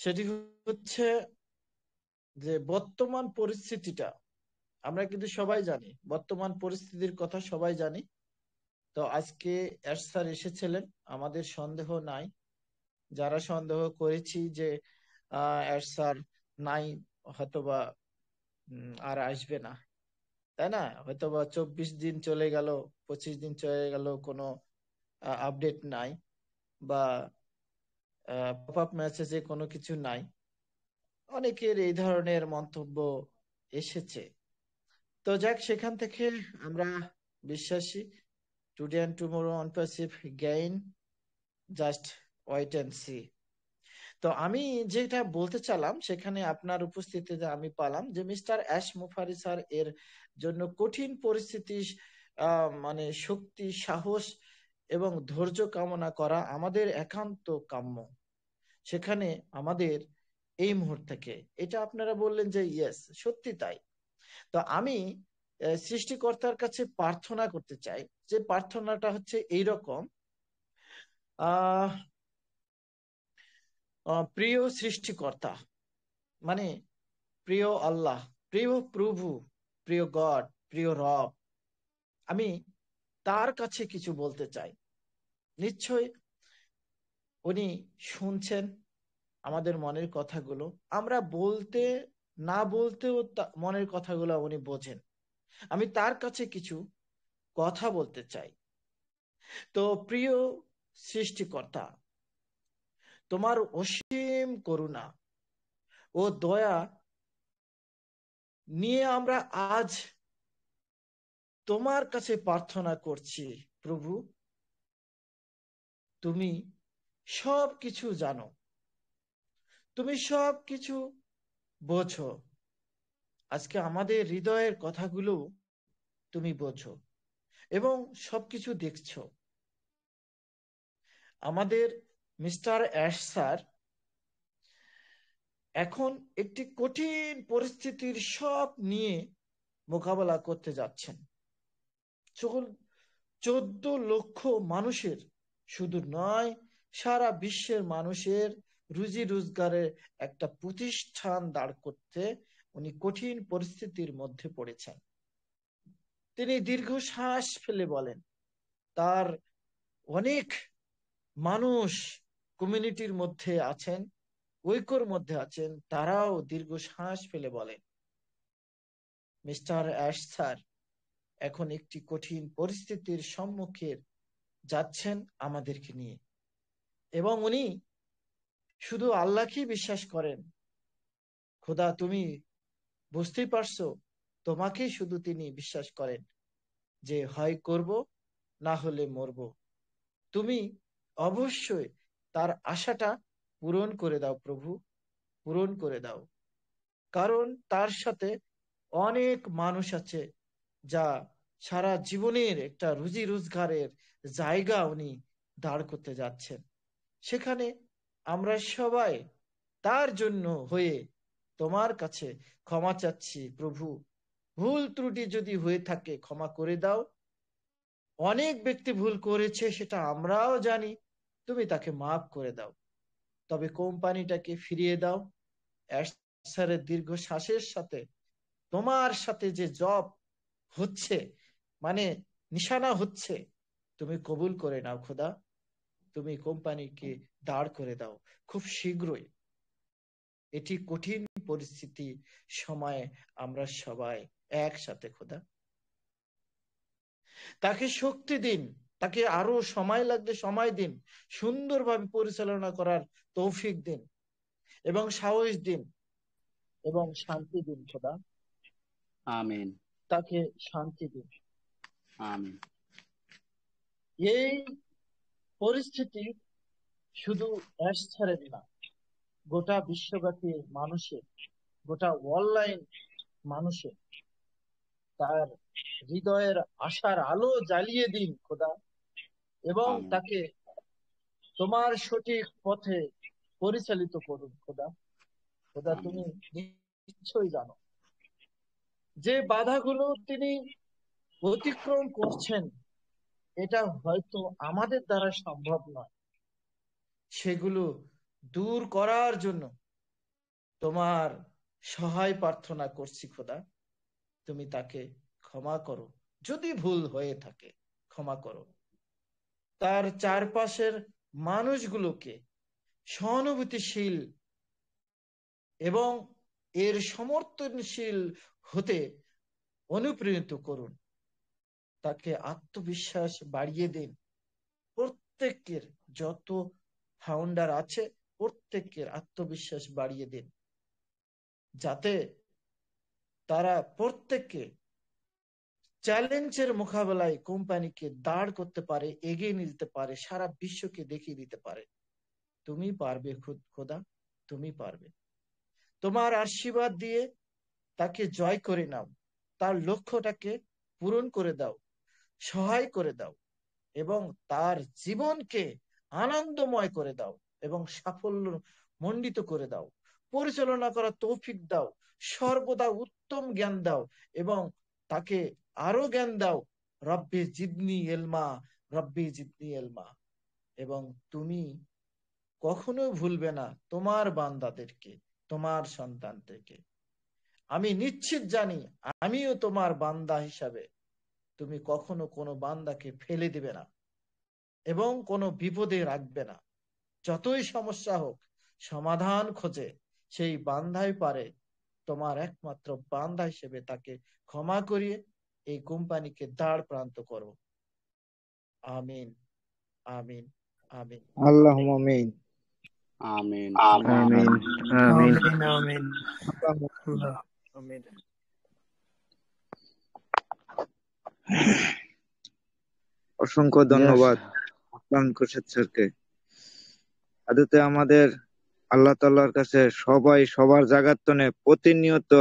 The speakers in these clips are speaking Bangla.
সেটি হচ্ছে যে বর্তমান পরিস্থিতিটা আমরা কিন্তু সবাই জানি, বর্তমান পরিস্থিতির কথা সবাই জানি। তো আজকে এস স্যার এসেছিলেন, আমাদের সন্দেহ নাই, যারা সন্দেহ করেছি যে এস স্যার নাই, হয়তোবা আর আসবে না, তাই না? হয়তোবা 24 দিন চলে গেল, 25 দিন চলে গেল, কোনো আপডেট নাই, বা পপ আপ মেসেজে কোনো কিছু নাই। অনেকের এই ধরনের মন্তব্য এসেছে। তো যাক, সেখান থেকে আমরা বিশ্বাসী, টুডে অ্যান্ড টুমোরো অনপাসিভ gain, just wait and see. তো আমি যেটা বলতে চালাম, সেখানে আপনার উপস্থিতিতে আমি পালাম যে মিস্টার অ্যাশ মুফারি স্যার এর জন্য কঠিন পরিস্থিতি, মানে শক্তি, সাহস এবং ধৈর্য কামনা করা আমাদের একান্ত কাম্য। সেখানে আমাদের এই মুহূর্ত থেকে এটা আপনারা বললেন যে ইয়েস, সত্যি তাই। তো আমি সৃষ্টিকর্তার কাছে প্রার্থনা করতে চাই, যে প্রার্থনাটা হচ্ছে এইরকম। আহ প্রিয় সৃষ্টিকর্তা, মানে প্রিয় আল্লাহ, প্রিয় প্রভু, প্রিয় গড, প্রিয় রব, আমি তার কাছে কিছু বলতে চাই। নিশ্চয় উনি শুনছেন আমাদের মনের কথাগুলো, আমরা বলতে না বলতেও মনের কথাগুলো উনি বোঝেন। আমি তার কাছে কিছু কথা বলতে চাই। তো প্রিয় সৃষ্টিকর্তা, তোমার অসীম করুণা ও দয়া নিয়ে আমরা আজ তোমার কাছে প্রার্থনা করছি। প্রভু, তুমি সব কিছু জানো, তুমি সব কিছু বোঝো। আজকে আমাদের হৃদয়ের কথাগুলো তুমি বোঝো এবং সবকিছু দেখছো। আমাদের মিস্টার অ্যাশ স্যার এখন একটি কঠিন পরিস্থিতির সব নিয়ে মোকাবেলা করতে যাচ্ছেন। সকল 14 লক্ষ মানুষের, শুধু নয়, সারা বিশ্বের মানুষের রুজি রোজগারের একটা প্রতিষ্ঠান দাঁড় করতে উনি কঠিন পরিস্থিতির মধ্যে পড়েছেন। তিনি দীর্ঘশ্বাস ফেলে বলেন, তার অনেক মানুষ কমিউনিটির মধ্যে আছেন, ঐক্যর মধ্যে আছেন, তারাও দীর্ঘশ্বাস ফেলে বলেন, মিস্টার অ্যাশ স্যার এখন একটি কঠিন পরিস্থিতির সম্মুখে যাচ্ছেন আমাদেরকে নিয়ে। এবং উনি শুধু আল্লাহকেই বিশ্বাস করেন। খোদা, তুমি বুঝতেই পারছো, তোমাকেই শুধু তিনি বিশ্বাস করেন যে হয় করব, না হলে মরব। তুমি অবশ্যই তার আশাটা পূরণ করে দাও প্রভু, পূরণ করে দাও। কারণ তার সাথে অনেক মানুষ আছে, যা সারা জীবনের একটা রুজি রোজগারের জায়গা উনি দাঁড় করতে যাচ্ছেন। সেখানে আমরা সবাই তার জন্য হয়ে তোমার কাছে ক্ষমা চাচ্ছি প্রভু। ভুল ত্রুটি যদি হয়ে থাকে ক্ষমা করে দাও। অনেক ব্যক্তি ভুল করেছে, সেটা আমরাও জানি, তুমি তাকে মাফ করে দাও। তবে কোম্পানিটাকে ফিরিয়ে দাও। অ্যাশারের দীর্ঘ শ্বাসের সাথে তোমার সাথে যে জব হচ্ছে, মানে নিশানা হচ্ছে, তুমি কবুল করে নাও খোদা। তুমি কোম্পানিকে দাঁড় করে দাও খুব শীঘ্রই। এটি কঠিন পরিস্থিতি সময়ে আমরা সবাই একসাথে খোদা তাকে শক্তি দিন, তাকে আরো সময় লাগলে সময় দিন, সুন্দরভাবে পরিচালনা করার তৌফিক দিন এবং সাহস দিন এবং শান্তি দিন খোদা। আমিন, তাকে শান্তি দিন। আমিন। এই পরিস্থিতি শুধু অ্যাশ ছাড়েন না, গোটা বিশ্বব্যাপী মানুষের, গোটা অনলাইন মানুষের, তার হৃদয়ের আশার আলো জ্বালিয়ে দিন খোদা, এবং আমিন, তাকে তোমার সঠিক পথে পরিচালিত করুন খোদা। খোদা, আমিন, তুমি নিশ্চয়ই জানো যে বাধাগুলো তিনি অতিক্রম করছেন, এটা হয়তো আমাদের দ্বারা সম্ভব নয়। সেগুলো দূর করার জন্য তোমার সহায় প্রার্থনা করছি খোদা, তুমি তাকে ক্ষমা করো, যদি ভুল হয়ে থাকে ক্ষমা করো। তার চারপাশের মানুষগুলোকে সহানুভূতিশীল এবং এর সমর্থনশীল হতে অনুপ্রাণিত করুন। তাকে আত্মবিশ্বাস বাড়িয়ে দিন। প্রত্যেকের যত ফাউন্ডার আছে প্রত্যেকের আত্মবিশ্বাস বাড়িয়ে দিন, যাতে তারা প্রত্যেককে চ্যালেঞ্জের মোকাবেলায় কোম্পানিকে দাঁড় করতে পারে, এগিয়ে নিতে পারে, সারা বিশ্বকে দেখিয়ে দিতে পারে তুমি পারবে খোদা, তুমি পারবে। তোমার আশীর্বাদ দিয়ে তাকে জয় করে নাও, তার লক্ষ্যটাকে পূরণ করে দাও, সহায় করে দাও এবং তার জীবনকে আনন্দময় করে দাও এবং সাফল্য মণ্ডিত করে দাও। পরিচালনা করার তৌফিক দাও, সর্বদা উত্তম জ্ঞান দাও এবং তাকে আরো জ্ঞান দাও। রব্বি জিদনি এলমা, রব্বি জিদনি এলমা। এবং তুমি কখনো ভুলবে না তোমার বান্দাদেরকে, তোমার সন্তানদেরকে। আমি নিশ্চিত জানি আমিও তোমার বান্দা হিসাবে তুমি কখনো কোনো বান্দাকে ফেলে দিবে না এবং কোনো বিপদে রাখবে না। যতই সমস্যা হোক সমাধান খোঁজে সেই বান্দাই পারে। তোমার একমাত্র বান্দা হিসেবে তাকে ক্ষমা করিয়ে এই কোম্পানিকে দাঁড় প্রান্ত করো। আমিন, আমিন, আমিন। আল্লাহুম্মা আমিন। আমিন। আমিন আমিন আমিন আমিন আল্লাহ আমিন। অসংখ্য ধন্যবাদ হাসান খোরশেদ স্যারকে। আদতে আমাদের আল্লাহ তাআলার কাছে সবাই সবার জাগাতনে প্রতিনিয়ত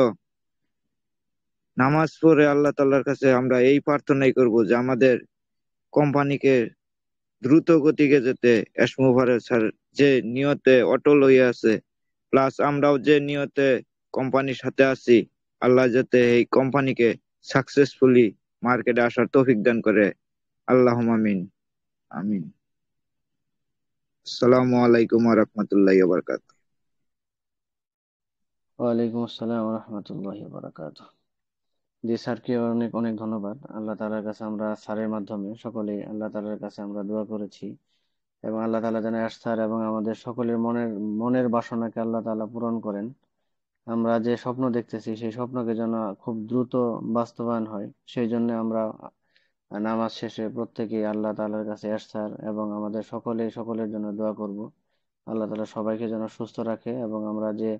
নামাজ পড়ে আল্লাহ তাআলার কাছে আমরা এই প্রার্থনাই করব যে আমাদের কোম্পানিকে দ্রুত গতিকে যেতে এসমু ভারত স্যার যে নিয়তে অটল হয়ে আছে, প্লাস আমরাও যে নিয়তে কোম্পানির সাথে আছি, আল্লাহ যাতে এই কোম্পানিকে সাকসেসফুলি মার্কেটে আসার তৌফিক দান করে। আল্লাহুম্মা আমিন আমিন। আসসালামু আলাইকুম ওয়া রাহমাতুল্লাহি ওয়া বারাকাতুহু। ওয়ালাইকুম আসসালাম ওয়া রাহমাতুল্লাহি ওয়া বারাকাতুহু। জি স্যারকে অনেক অনেক ধন্যবাদ। আল্লাহ তাআলার কাছে আমরা স্যারের মাধ্যমে সকলেই আল্লাহ তাআলার কাছে আমরা দোয়া করেছি এবং আল্লাহ তাআলা যেন স্যার এবং আমাদের সকলের মনের বাসনাকে আল্লাহ তাআলা পূরণ করেন। আমরা যে স্বপ্ন দেখতেছি সেই স্বপ্নকে যেন খুব দ্রুত বাস্তবায়ন হয়, সেই জন্য আমরা নামাজ শেষে প্রত্যেকেই আল্লাহ তাআলার কাছে স্যার এবং আমাদের সকলের জন্য দোয়া করব। আল্লাহ তাআলা সবাইকে যেন সুস্থ রাখে এবং আমরা যে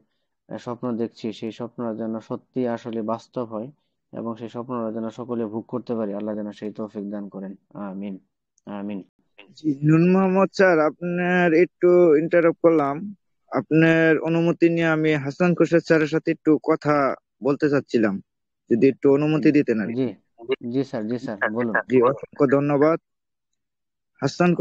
স্বপ্ন দেখছি সেই স্বপ্ন যেন সত্যি আসলে বাস্তব হয় এবং সেই স্বপ্নটা যেন সকলে ভোগ করতে পারি। আল্লাহ যেন সেই তৌফিক দান করেন। আমিন আমিন। জি, নূর মোহাম্মদ স্যার, আপনার একটু ইন্টারাপ্ট করলাম। আপনার অনুমতি নিয়ে আমি হাসান খোরশেদ স্যারের সাথে একটু কথা বলতে চাচ্ছিলাম, যদি একটু অনুমতি দিতেন আর কি। জি জি স্যার বলুন। জি, অসংখ্য ধন্যবাদ। হাসান